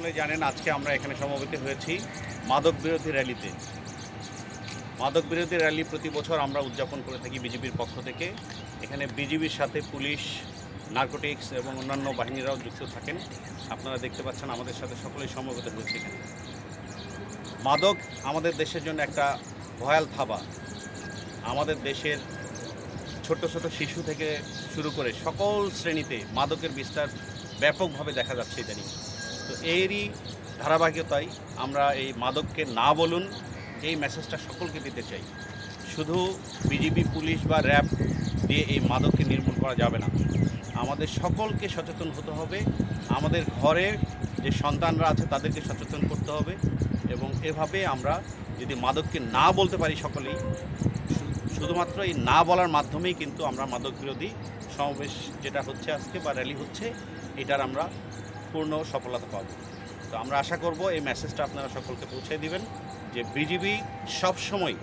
সকলে জানেন আজকে আমরা এখানে সমবেত হয়েছি মাদক বিরোধী র্যালিতে। মাদক বিরোধী র্যালি প্রতি বছর আমরা উদযাপন করে থাকি বিজেপির পক্ষ থেকে। এখানে বিজেপির সাথে পুলিশ, নার্কোটিক্স এবং অন্যান্য বাহিনীরাও যুক্ত থাকেন। আপনারা দেখতে পাচ্ছেন আমাদের সাথে সকলেই সমবেত হয়েছে এখানে। মাদক আমাদের দেশের জন্য একটা ভয়াল থাবা। আমাদের দেশের ছোট ছোট শিশু থেকে শুরু করে সকল শ্রেণীতে মাদকের বিস্তার ব্যাপকভাবে দেখা যাচ্ছে ইদানিং। তো এরই ধারাবাহিকতায় আমরা এই মাদককে না বলুন এই মেসেজটা সকলকে দিতে চাই। শুধু বিজিবি, পুলিশ বা র্যাব দিয়ে এই মাদককে নির্মূল করা যাবে না। আমাদের সকলকে সচেতন হতে হবে। আমাদের ঘরে যে সন্তানরা আছে তাদেরকে সচেতন করতে হবে এবং এভাবে আমরা যদি মাদককে না বলতে পারি সকলেই, শুধুমাত্র এই না বলার মাধ্যমেই কিন্তু আমরা মাদক বিরোধী সমাবেশ যেটা হচ্ছে আজকে বা র্যালি হচ্ছে এটার আমরা পূর্ণ সফলতা পাব। তো আমরা আশা করব এই মেসেজটা আপনারা সকলকে পৌঁছে দিবেন যে বিজিবি সবসময়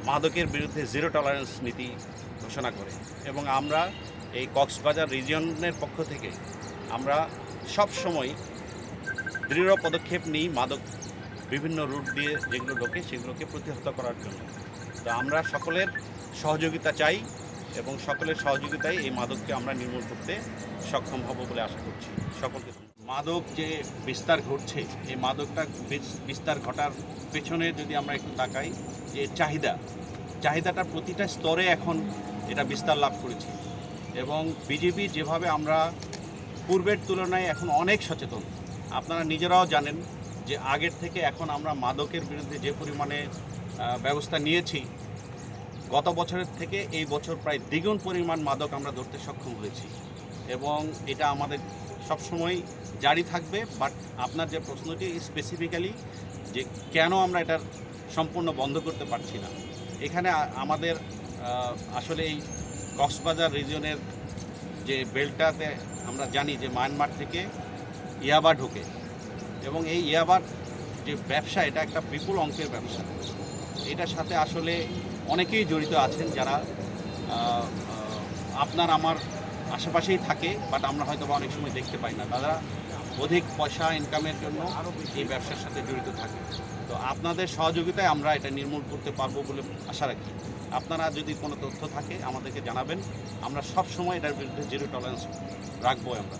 মাদকের বিরুদ্ধে জিরো টলারেন্স নীতি ঘোষণা করে এবং আমরা এই কক্সবাজার রিজিয়নের পক্ষ থেকে আমরা সবসময় দৃঢ় পদক্ষেপ নিই মাদক বিভিন্ন রুট দিয়ে যেগুলো ঢোকে সেগুলোকে প্রতিহত করার জন্য। তো আমরা সকলের সহযোগিতা চাই এবং সকলের সহযোগিতায় এই মাদককে আমরা নির্মূল করতে সক্ষম হব বলে আশা করছি। সকলকে মাদক যে বিস্তার ঘটছে, এই মাদকটা বিস্তার ঘটার পেছনে যদি আমরা একটু তাকাই, যে চাহিদাটা প্রতিটা স্তরে এখন এটা বিস্তার লাভ করেছে এবং বিজেপি যেভাবে আমরা পূর্বের তুলনায় এখন অনেক সচেতন। আপনারা নিজেরাও জানেন যে আগের থেকে এখন আমরা মাদকের বিরুদ্ধে যে পরিমাণে ব্যবস্থা নিয়েছি, গত বছরের থেকে এই বছর প্রায় দ্বিগুণ পরিমাণ মাদক আমরা ধরতে সক্ষম হয়েছি এবং এটা আমাদের সবসময় জারি থাকবে। বাট আপনার যে প্রশ্নটি স্পেসিফিক্যালি যে কেন আমরা এটার সম্পূর্ণ বন্ধ করতে পারছি না, এখানে আমাদের আসলে এই কক্সবাজার রিজিয়নের যে বেল্টটাতে আমরা জানি যে মায়ানমার থেকে ইয়াবা ঢোকে এবং এই ইয়াবার যে ব্যবসা এটা একটা বিপুল অঙ্কের ব্যবসা। এটার সাথে আসলে অনেকেই জড়িত আছেন যারা আপনার আমার আশেপাশেই থাকে, বাট আমরা হয়তো বা অনেক সময় দেখতে পাই না। তারা অধিক পয়সা ইনকামের জন্য এই ব্যবসার সাথে জড়িত থাকে। তো আপনাদের সহযোগিতায় আমরা এটা নির্মূল করতে পারবো বলে আশা রাখি। আপনারা যদি কোনো তথ্য থাকে আমাদেরকে জানাবেন। আমরা সব সময় এটার বিরুদ্ধে জিরো টলারেন্স রাখবো আমরা।